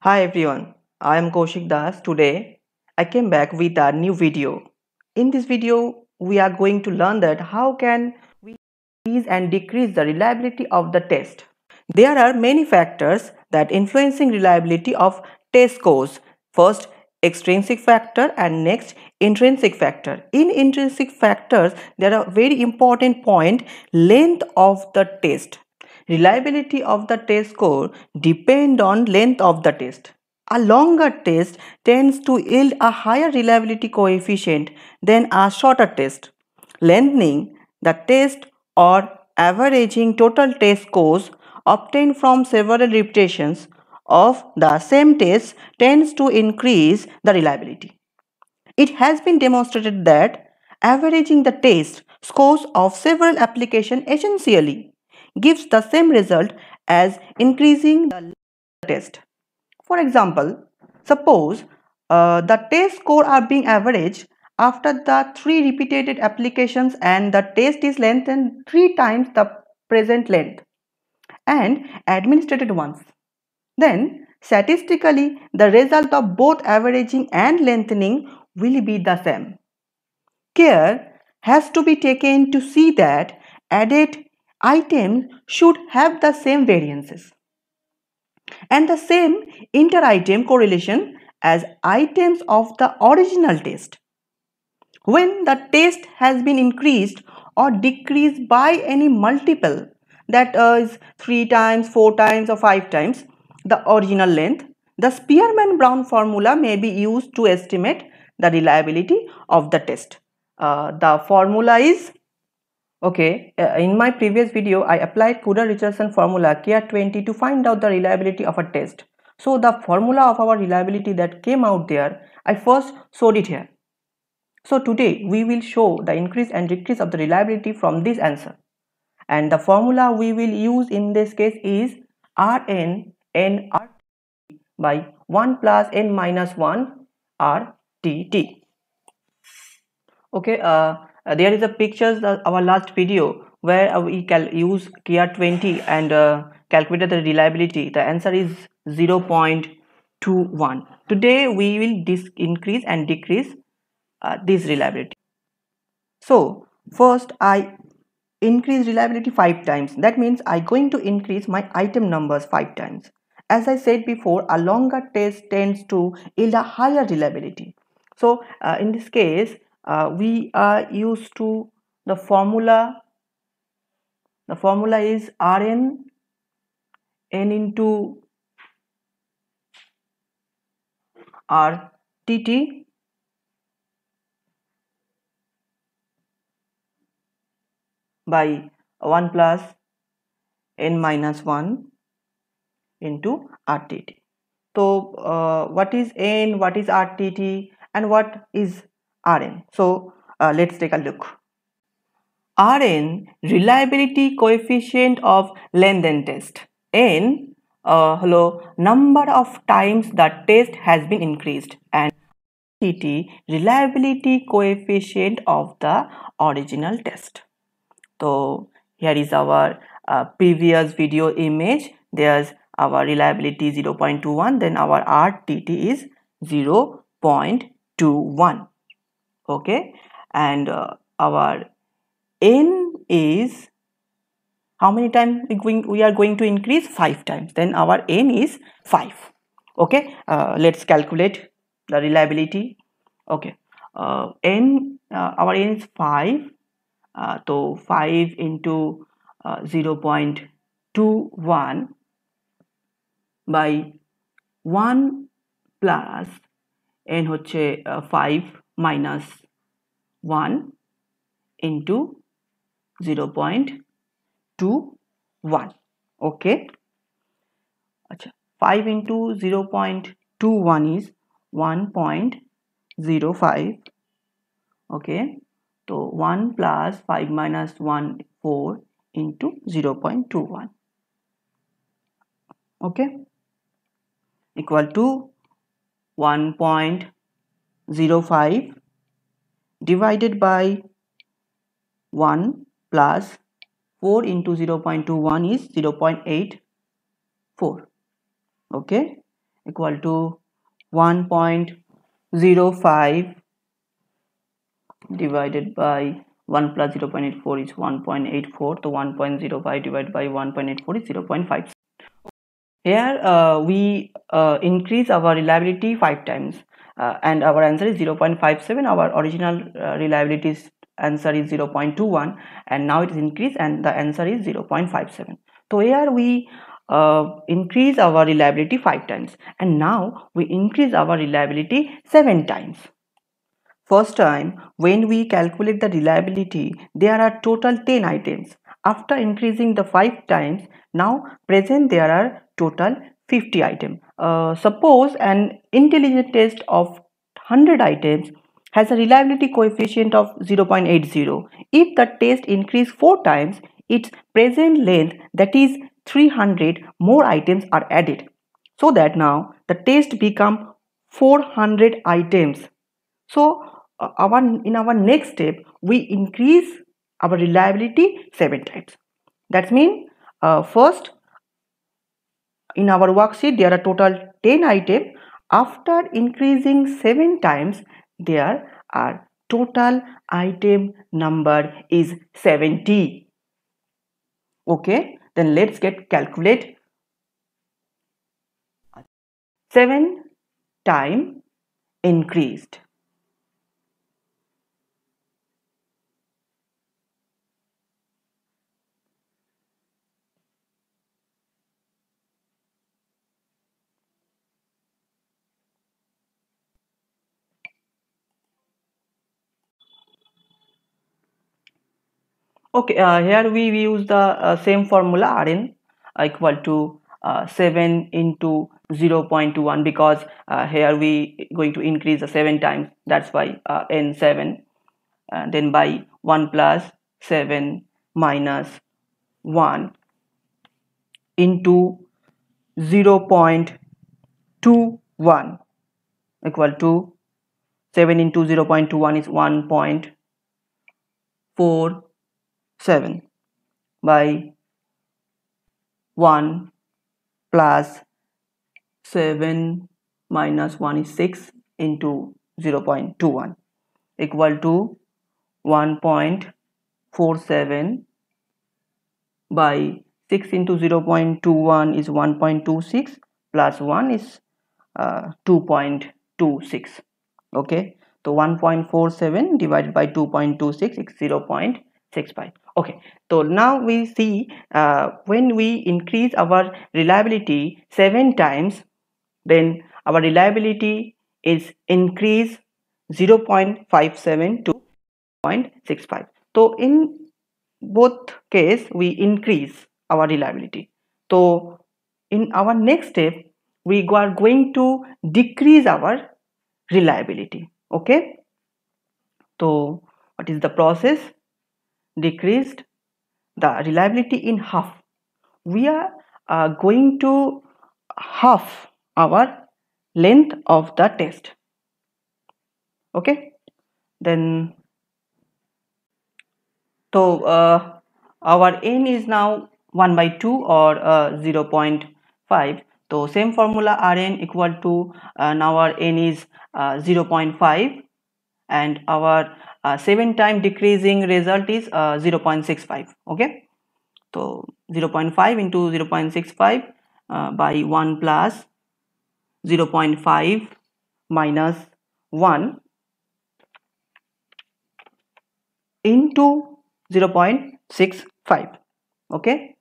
Hi everyone, I am Kaushik Das. Today I came back with a new video. In this video we are going to learn that how can we increase and decrease the reliability of the test. There are many factors that influencing reliability of test scores. First, extrinsic factor and next intrinsic factor. In intrinsic factors there are very important point, length of the test. Reliability of the test score depend on length of the test. A longer test tends to yield a higher reliability coefficient than a shorter test. Lengthening the test or averaging total test scores obtained from several repetitions of the same test tends to increase the reliability. It has been demonstrated that averaging the test scores of several applications essentially gives the same result as increasing the test. For example, suppose the test score are being averaged after the three repeated applications and the test is lengthened three times the present length and administered once. Then statistically the result of both averaging and lengthening will be the same. Care has to be taken to see that added items should have the same variances and the same inter-item correlation as items of the original test. When the test has been increased or decreased by any multiple, that is 3 times, 4 times or 5 times the original length, the Spearman-Brown formula may be used to estimate the reliability of the test. The formula is in my previous video, I applied Kudar-Richardson formula KR20 to find out the reliability of a test. So the formula of our reliability that came out there, I first showed it here. So today we will show the increase and decrease of the reliability from this answer. And the formula we will use in this case is Rn n R by 1 plus n minus 1 RTT. There is a pictures our last video where we can use KR20 and calculate the reliability. The answer is 0.21. Today we will increase and decrease this reliability. So first I increase reliability 5 times. That means I going to increase my item numbers 5 times. As I said before, a longer test tends to yield a higher reliability. So in this case, we are used to the formula. The formula is Rn n into RTT by 1 plus n minus 1 into RTT. So what is n, what is RTT, and what is Rn? So let's take a look. Rn, reliability coefficient of length test. N, number of times the test has been increased, and RTT, reliability coefficient of the original test. So here is our previous video image. There's our reliability 0.21, then our RTT is 0.21. Okay, and our n is how many times we are going to increase? 5 times. Then our n is 5. Okay, let's calculate the reliability. Okay, our n is 5. So 5 into 0.21 by 1 plus n হচ্ছে 5 minus 1 into 0.21. Okay, 5 into 0.21 is 1.05. Okay, so 1 plus 5 minus 1, 4 into 0.21. Okay, equal to 1.05 divided by 1 plus 4 into 0.21 is 0.84. Okay, equal to 1.05 divided by 1 plus 0.84 is 1.84. So 1.05 divided by 1.84 is 0.5. Here we increase our reliability 5 times and our answer is 0.57. Our original reliability answer is 0.21 and now it is increased and the answer is 0.57. So here we increase our reliability 5 times and now we increase our reliability 7 times. First time, when we calculate the reliability, there are total 10 items. After increasing the 5 times, now present there are total 50 items. Suppose an intelligent test of 100 items has a reliability coefficient of 0.80. If the test increase 4 times, its present length, that is 300 more items are added. So that now the test become 400 items. So in our next step we increase our reliability 7 times. That means first in our worksheet there are total 10 items. After increasing 7 times there are total item number is 70. Okay, then let's get calculate 7 time increased. Okay, here we use the same formula Rn equal to 7 into 0.21 because here we going to increase the 7 times, that's why n 7 then by 1 plus 7 minus 1 into 0.21 equal to 7 into 0.21 is 1.47 by 1 plus 7 minus 1 is 6 into 0.21 equal to 1.47 by 6 into 0.21 is 1.26 plus 1 is 2.26. Okay, so 1.47 divided by 2.26 is 0.65. Okay, so now we see when we increase our reliability 7 times, then our reliability is increased 0.57 to 0.65. So in both case we increase our reliability. So in our next step we are going to decrease our reliability. Okay, so what is the process? Decreased the reliability in half. We are going to half our length of the test. Okay, then so our n is now 1 by 2 or 0.5. so same formula Rn equal to now our n is 0.5 and our 7 time decreasing result is 0.65. okay, so 0.5 into 0.65 by 1 plus 0.5 minus 1 into 0.65. okay,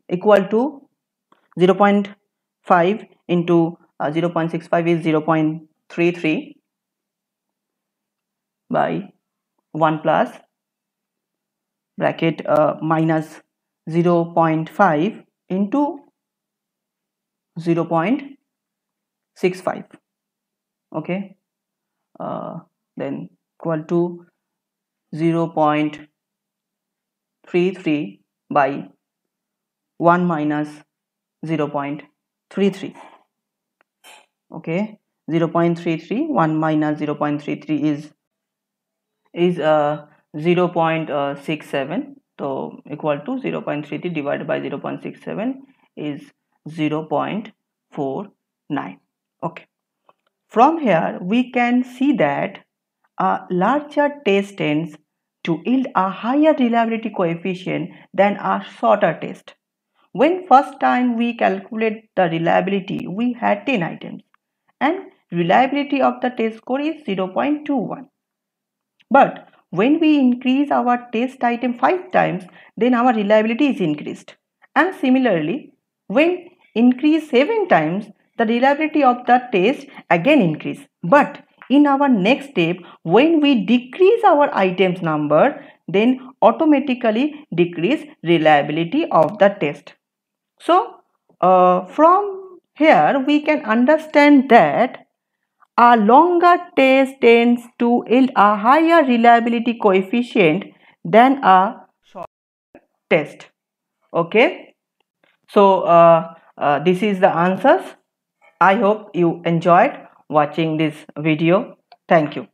equal to 0.5 into 0.65 is 0.33 by 1 plus bracket minus 0.5 into 0.65. okay, then equal to 0.33 by 1 minus 0.33. okay, 0.33 1 minus 0.33 is 0.67. so equal to 0.33 divided by 0.67 is 0.49. 9. Okay. From here we can see that a larger test tends to yield a higher reliability coefficient than a shorter test. When first time we calculate the reliability, we had 10 items and reliability of the test score is 0.21. But when we increase our test item 5 times, then our reliability is increased. And similarly, when increase 7 times, the reliability of the test again increase. But in our next step, when we decrease our items number, then automatically decrease reliability of the test. So from here we can understand that a longer test tends to yield a higher reliability coefficient than a short test. Okay. So this is the answers. I hope you enjoyed watching this video. Thank you.